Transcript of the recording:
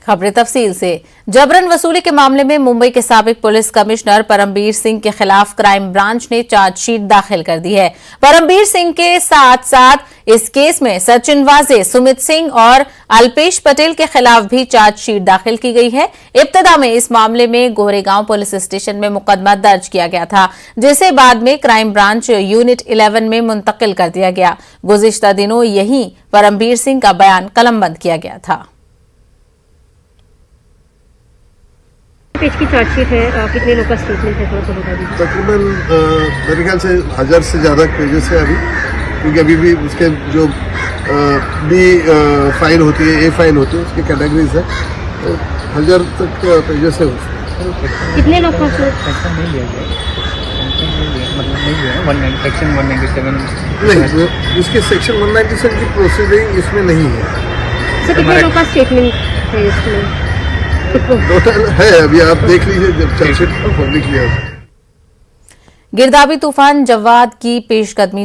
खबरें तफसील से। जबरन वसूली के मामले में मुंबई के साबिक पुलिस कमिश्नर परमबीर सिंह के खिलाफ क्राइम ब्रांच ने चार्जशीट दाखिल कर दी है। परमबीर सिंह के साथ साथ इस केस में सचिन वाजे, सुमित सिंह और अल्पेश पटेल के खिलाफ भी चार्जशीट दाखिल की गई है। इब्तदा में इस मामले में गोरेगांव पुलिस स्टेशन में मुकदमा दर्ज किया गया था, जिसे बाद में क्राइम ब्रांच यूनिट 11 में मुंतकिल कर दिया गया। गुज़िश्ता दिनों यहीं परमबीर सिंह का बयान कलमबंद किया गया था। पेज की चार्जशीट है, कितने लोग का स्टेटमेंट है, थोड़ा सा बता दीजिए। तकरीबन मेरे ख्याल से 1000 से ज़्यादा पेजेस है अभी, क्योंकि अभी भी उसके जो बी फाइन होती है, ए फाइन होती है, उसकी कैटेगरीज है, तो 1000 तक पेजेस है उसमें। कितने लोग का सेक्शन नहीं लिया गया, मतलब नहीं लिया सेक्शन 197 नहीं, इसके सेक्शन 197 की प्रोसीडिंग इसमें नहीं है। सर, कितने लोग का स्टेटमेंट है इसमें? टोटल है, अभी आप देख लीजिए जब चार्जशीट पब्लिक लिया। गिरदावी तूफान जवाद की पेशकदमी